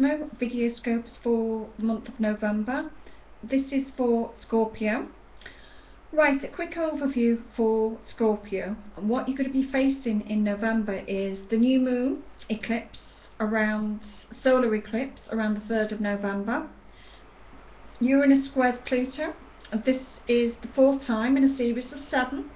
Cosmo video scopes for the month of November. This is for Scorpio. Right, a quick overview for Scorpio. And what you're going to be facing in November is the new moon eclipse around, solar eclipse around the 3rd of November. Uranus squares Pluto, and this is the 4th time in a series of 7.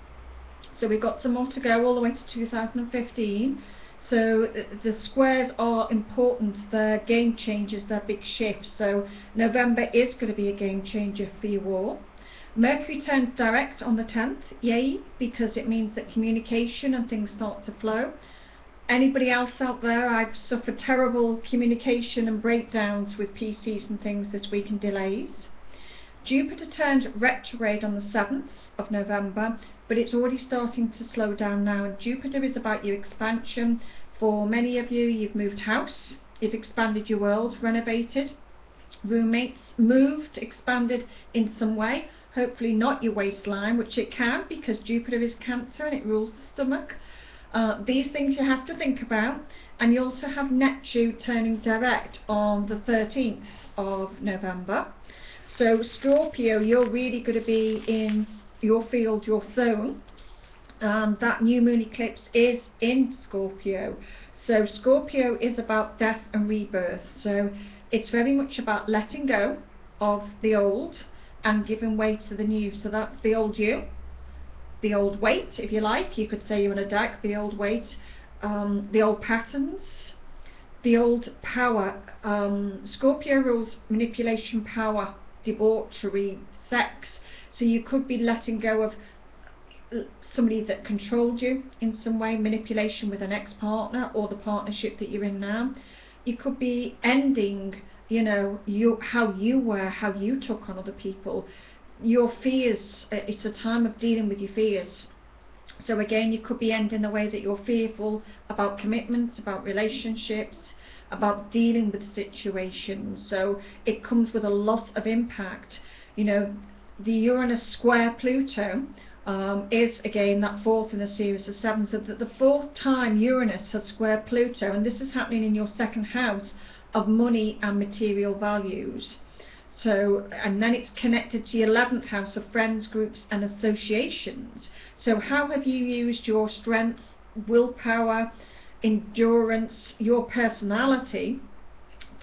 So we've got some more to go all the way to 2015. So the squares are important, they're game changers, they're big shifts. So November is going to be a game changer for you all. Mercury turns direct on the 10th, yay, because it means that communication and things start to flow. Anybody else out there? I've suffered terrible communication and breakdowns with PCs and things this week and delays. Jupiter turned retrograde on the 7th of November, but it's already starting to slow down now, and Jupiter is about your expansion. For many of you, you've moved house, you've expanded your world, renovated, roommates, moved, expanded in some way, hopefully not your waistline, which it can because Jupiter is Cancer and it rules the stomach. These things you have to think about. And you also have Neptune turning direct on the 13th of November. So Scorpio, you're really going to be in your field, your zone, and that new moon eclipse is in Scorpio. So Scorpio is about death and rebirth. So it's very much about letting go of the old and giving way to the new. So that's the old you, the old weight, if you like. You could say you're in a deck, the old weight, the old patterns, the old power. Scorpio rules manipulation, power, debauchery, sex. So you could be letting go of somebody that controlled you in some way, manipulation with an ex-partner or the partnership that you're in now. You could be ending, you know, how you were, how you took on other people, your fears. It's a time of dealing with your fears. So again, you could be ending the way that you're fearful about commitments, about relationships, about dealing with situations. So it comes with a lot of impact. You know, the Uranus square Pluto is again that 4th in a series of 7. So that the 4th time Uranus has squared Pluto, and this is happening in your 2nd house of money and material values. So, and then it's connected to your 11th house of friends, groups and associations. So how have you used your strength, willpower, endurance, your personality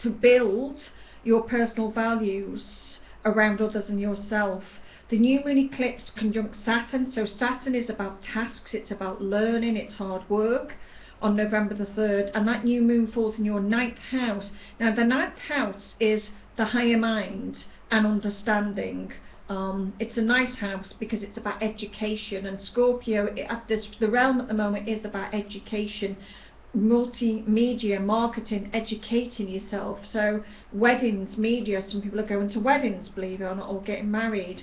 to build your personal values around others and yourself? The new moon eclipse conjunct Saturn, so Saturn is about tasks, it's about learning, it's hard work on November the 3rd, and that new moon falls in your 9th house. Now the 9th house is the higher mind and understanding. It's a nice house because it's about education, and Scorpio, the realm at the moment is about education, multimedia, marketing, educating yourself. So weddings, media, some people are going to weddings, believe it or not, or getting married.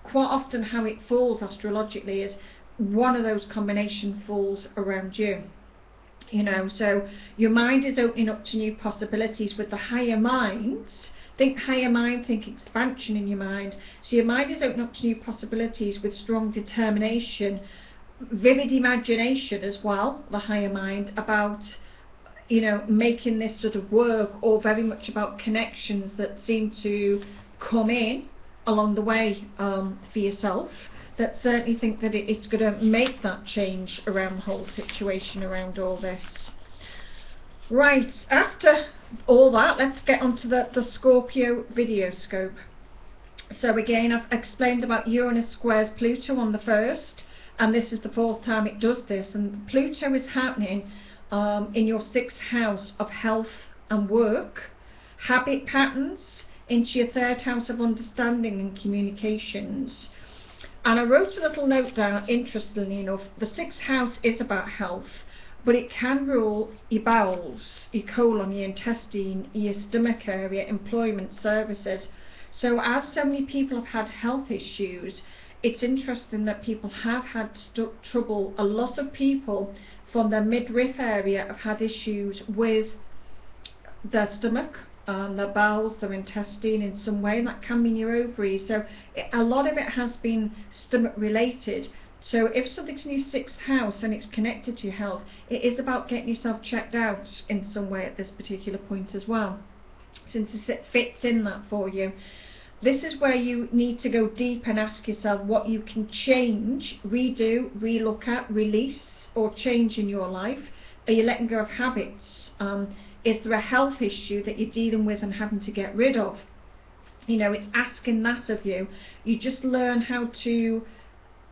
Quite often how it falls astrologically is one of those combination falls around you. You know, so your mind is opening up to new possibilities with the higher minds. Think higher mind, think expansion in your mind. So your mind is opening up to new possibilities with strong determination, vivid imagination as well, the higher mind, about, you know, making this sort of work, or very much about connections that seem to come in along the way for yourself, that certainly think that it's going to make that change around the whole situation, around all this. Right, after all that, let's get onto the Scorpio video scope. So again, I've explained about Uranus squares Pluto on the 1st, and this is the 4th time it does this, and Pluto is happening in your 6th house of health and work, habit patterns, into your 3rd house of understanding and communications. And I wrote a little note down, interestingly enough, the 6th house is about health, but it can rule your bowels, your colon, your intestine, your stomach area, employment, services. So as so many people have had health issues, it's interesting that people have had trouble. A lot of people from their midriff area have had issues with their stomach, their bowels, their intestine in some way, and that can mean your ovaries. So a lot of it has been stomach related. So if something's in your 6th house and it's connected to your health, it is about getting yourself checked out in some way at this particular point as well. since it fits in that for you. This is where you need to go deep and ask yourself what you can change, redo, relook at, release, or change in your life. Are you letting go of habits? Is there a health issue that you're dealing with and having to get rid of? You know, it's asking that of you. You just learn how to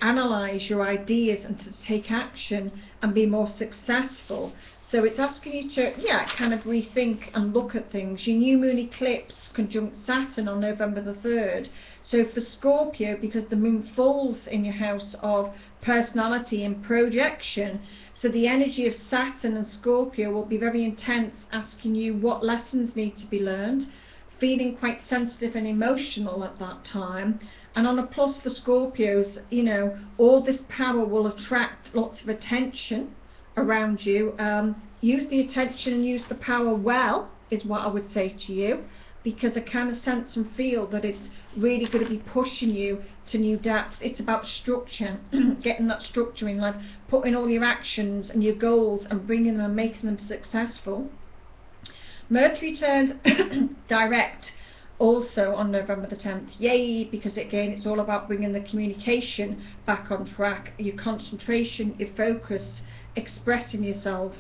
analyze your ideas and to take action and be more successful. So it's asking you to, kind of rethink and look at things. Your new moon eclipse conjunct Saturn on November the 3rd. So for Scorpio, because the moon falls in your house of personality and projection, so the energy of Saturn and Scorpio will be very intense, asking you what lessons need to be learned, feeling quite sensitive and emotional at that time. And on a plus for Scorpios, you know, all this power will attract lots of attention around you. Use the attention and use the power well, is what I would say to you, because I kind of sense and feel that it's really going to be pushing you to new depths. It's about structure, getting that structure in life, putting all your actions and your goals and bringing them and making them successful. Mercury turns direct also on November the 10th. Yay, because again it's all about bringing the communication back on track, your concentration, your focus, expressing yourself,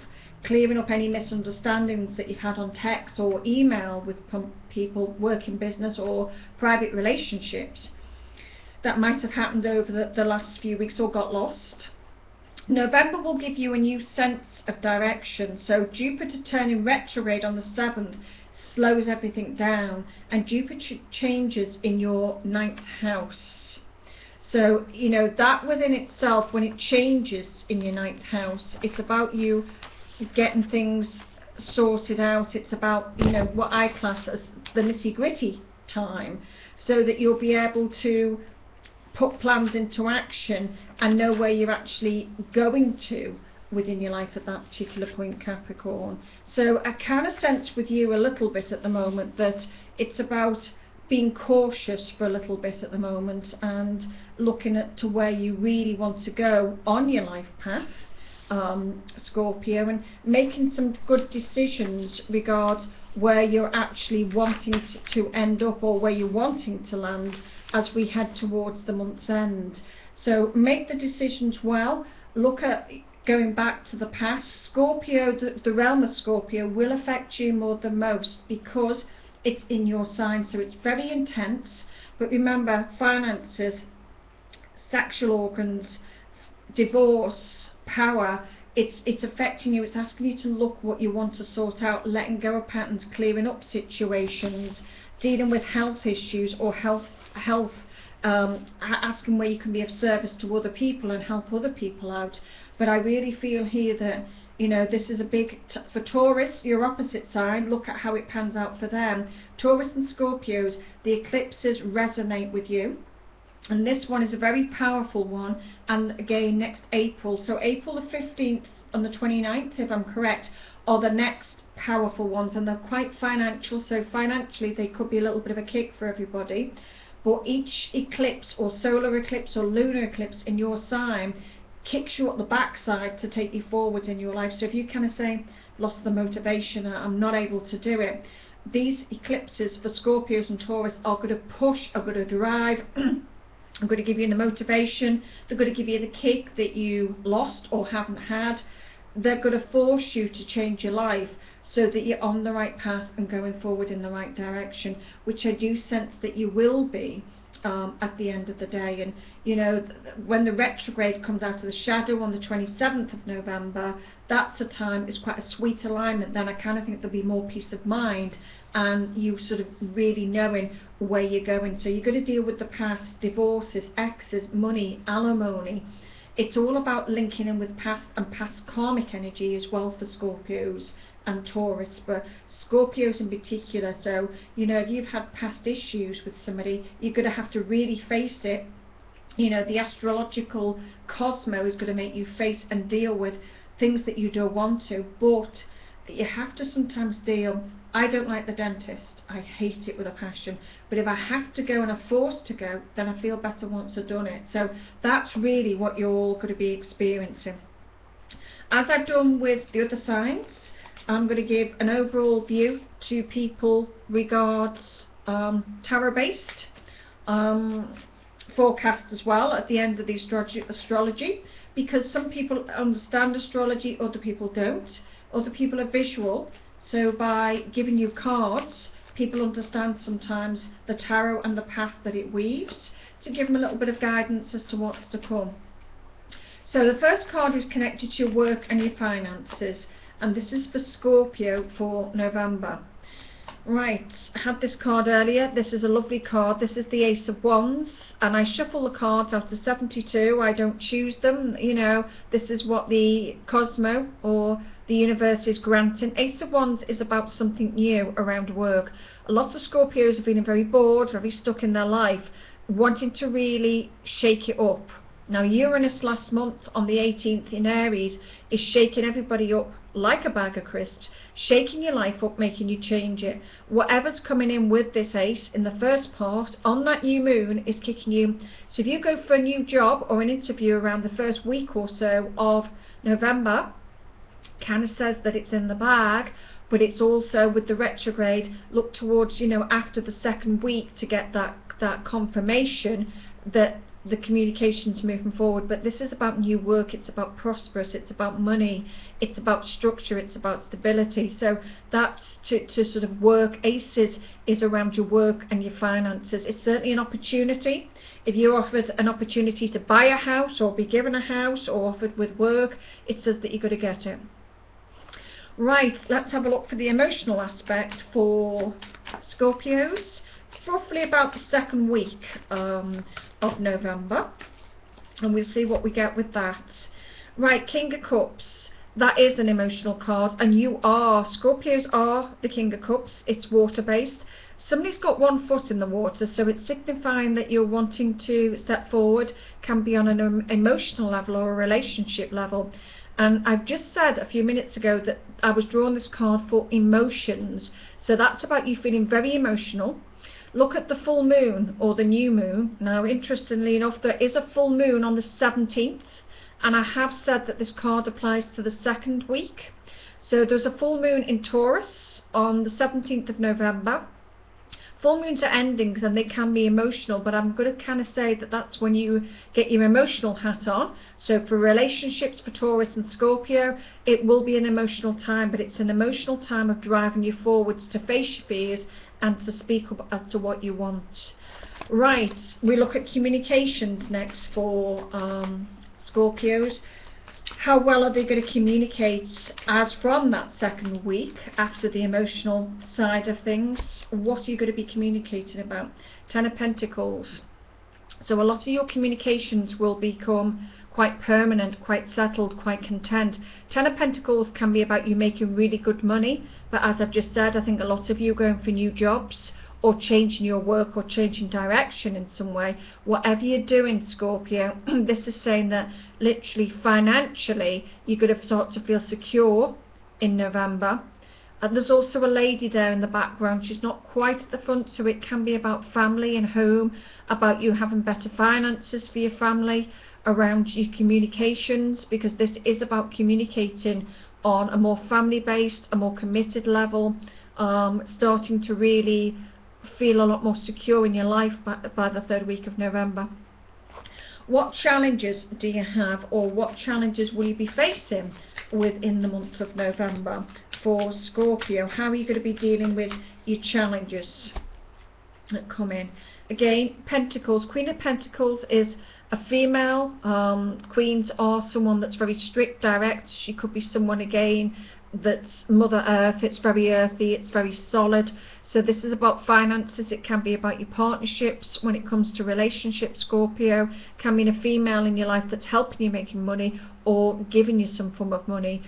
clearing up any misunderstandings that you've had on text or email with people, work in business or private relationships that might have happened over the last few weeks or got lost. November will give you a new sense of direction. So Jupiter turning retrograde on the 7th slows everything down, and Jupiter changes in your 9th house. So, you know, that within itself, when it changes in your 9th house, it's about you getting things sorted out. It's about, you know, what I class as the nitty-gritty time, so that you'll be able to put plans into action and know where you're actually going to within your life at that particular point, Capricorn. So I kind of sense with you a little bit at the moment that it's about being cautious for a little bit at the moment and looking at to where you really want to go on your life path, Scorpio, and making some good decisions regarding where you're actually wanting to end up or where you're wanting to land as we head towards the month's end. So make the decisions well, look at going back to the past. Scorpio, the realm of Scorpio will affect you more than most because it's in your sign, so it's very intense. But remember, finances, sexual organs, divorce, power, it's affecting you. It's asking you to look what you want to sort out, letting go of patterns, clearing up situations, dealing with health issues or health asking where you can be of service to other people and help other people out. But I really feel here that, you know, this is a big for Taurus, your opposite sign. Look at how it pans out for them. Taurus and Scorpios, the eclipses resonate with you, and this one is a very powerful one. And again, next April, so April the 15th and the 29th, if I'm correct, are the next powerful ones, and they're quite financial, so financially they could be a little bit of a kick for everybody. But each eclipse or solar eclipse or lunar eclipse in your sign kicks you up the backside to take you forward in your life. So if you kind of say, lost the motivation, I'm not able to do it, these eclipses for Scorpios and Taurus are going to push, are going to drive, are going to give you the motivation, they're going to give you the kick that you lost or haven't had. They're going to force you to change your life so that you're on the right path and going forward in the right direction, which I do sense that you will be at the end of the day. And you know, when the retrograde comes out of the shadow on the 27th of November, that's a time, it's quite a sweet alignment. Then I kind of think there'll be more peace of mind and you sort of really knowing where you're going. So you're going to deal with the past, divorces, exes, money, alimony. It's all about linking in with past and past karmic energy as well for Scorpios and Taurus, but Scorpios in particular. So, you know, if you've had past issues with somebody, you're going to have to really face it. You know, the astrological cosmos is going to make you face and deal with things that you don't want to, but you have to sometimes deal. I don't like the dentist, I hate it with a passion, but if I have to go and I'm forced to go, then I feel better once I've done it. So that's really what you're all going to be experiencing. As I've done with the other signs, I'm going to give an overall view to people regards tarot based forecast as well at the end of the astrology, because some people understand astrology, other people don't. Other people are visual, so by giving you cards, people understand sometimes the tarot and the path that it weaves, to give them a little bit of guidance as to what's to come. So the first card is connected to your work and your finances, and this is for Scorpio for November. Right, I had this card earlier. This is a lovely card. This is the Ace of Wands, and I shuffle the cards out of 72. I don't choose them, you know, this is what the cosmo or the universe is granting. Ace of Wands is about something new around work. A lot of Scorpios have been very bored, very stuck in their life, wanting to really shake it up. Now Uranus last month on the 18th in Aries is shaking everybody up like a bag of crisps, shaking your life up, making you change it. Whatever's coming in with this ace in the first part on that new moon is kicking you. So if you go for a new job or an interview around the first week or so of November, kind of says that it's in the bag, but it's also with the retrograde, look towards, you know, after the second week to get that confirmation that the communication's moving forward. But this is about new work, it's about prosperous, it's about money, it's about structure, it's about stability. So that's to sort of work. Aces is around your work and your finances. It's certainly an opportunity. If you're offered an opportunity to buy a house or be given a house or offered with work, it says that you've got to get it. Right, let's have a look for the emotional aspect for Scorpios. Roughly about the second week of November, and we'll see what we get with that. Right, King of Cups, that is an emotional card, and Scorpios are the King of Cups. It's water based. Somebody's got one foot in the water, so it's signifying that you're wanting to step forward, can be on an emotional level or a relationship level. And I've just said a few minutes ago that I was drawing this card for emotions, so that's about you feeling very emotional. Look at the full moon or the new moon. Now interestingly enough, there is a full moon on the 17th, and I have said that this card applies to the second week. So there's a full moon in Taurus on the 17th of November. Full moons are endings and they can be emotional, but I'm going to kind of say that that's when you get your emotional hat on. So for relationships for Taurus and Scorpio, it will be an emotional time, but it's an emotional time of driving you forwards to face your fears and to speak up as to what you want. Right, we look at communications next for Scorpios. How well are they going to communicate as from that second week after the emotional side of things? What are you going to be communicating about? Ten of Pentacles. So a lot of your communications will become quite permanent, quite settled, quite content. Ten of Pentacles can be about you making really good money, but as I've just said, I think a lot of you are going for new jobs or changing your work or changing direction in some way. Whatever you're doing, Scorpio, this is saying that literally financially you're going to start to feel secure in November. And there's also a lady there in the background. She's not quite at the front, so it can be about family and home, about you having better finances for your family, around your communications, because this is about communicating on a more family based, a more committed level, starting to really feel a lot more secure in your life by the third week of November. What challenges do you have, or what challenges will you be facing within the month of November for Scorpio? How are you going to be dealing with your challenges that come in? Again, Pentacles. Queen of Pentacles is a female. Queens are someone that's very strict, direct. She could be someone again that's Mother Earth. It's very earthy, it's very solid. So this is about finances. It can be about your partnerships when it comes to relationships. Scorpio can mean a female in your life that's helping you making money or giving you some form of money.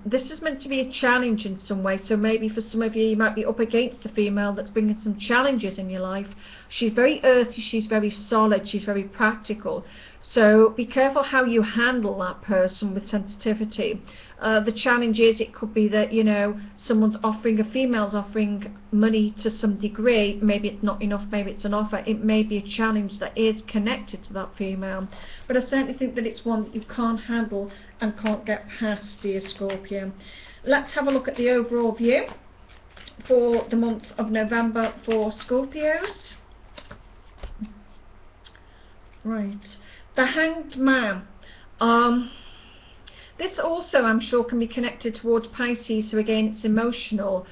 This is meant to be a challenge in some way, so maybe for some of you, you might be up against a female that's bringing some challenges in your life. She's very earthy, she's very solid, she's very practical, so be careful how you handle that person with sensitivity. The challenge is, it could be that, you know, someone's offering, a female's offering money to some degree. Maybe it's not enough, maybe it's an offer. It may be a challenge that is connected to that female, but I certainly think that it's one that you can't handle and can't get past, dear Scorpio. let's have a look at the overall view for the month of November for Scorpios. Right, the Hanged Man. This also, I'm sure, can be connected towards Pisces, so again it's emotional.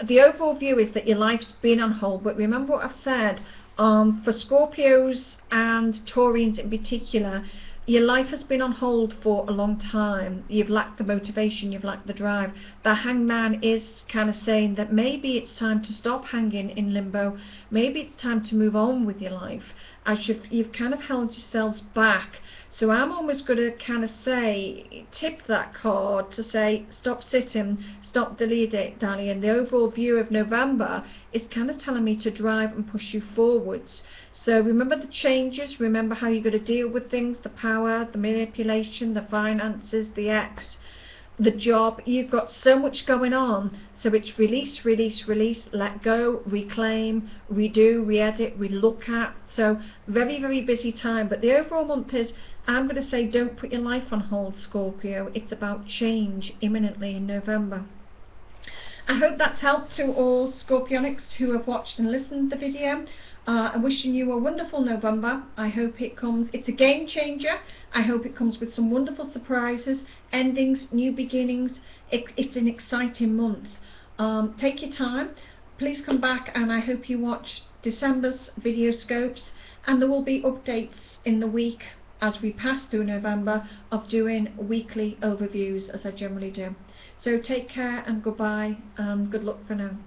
The overall view is that your life's been on hold, but remember what I've said, for Scorpios and Taurians in particular, your life has been on hold for a long time. You've lacked the motivation, you've lacked the drive. The Hangman is kind of saying that maybe it's time to stop hanging in limbo, maybe it's time to move on with your life, as you've kind of held yourselves back. So I'm almost going to kind of say, tip that card to say, stop sitting, stop dilly-dallying. The overall view of November is kind of telling me to drive and push you forwards. So remember the changes, remember how you're going to deal with things, the power, the manipulation, the finances, the ex, the job. You've got so much going on, so it's release, release, release, let go, reclaim, redo, re-edit, re-look at. So very, very busy time, but the overall month is, I'm going to say, don't put your life on hold, Scorpio. It's about change imminently in November. I hope that's helped to all Scorpionics who have watched and listened to the video. I'm wishing you a wonderful November. I hope it comes, it's a game changer. I hope it comes with some wonderful surprises, endings, new beginnings. It's an exciting month. Take your time. Please come back, and I hope you watch December's video scopes, and there will be updates in the week as we pass through November of doing weekly overviews as I generally do. So take care and goodbye, and good luck for now.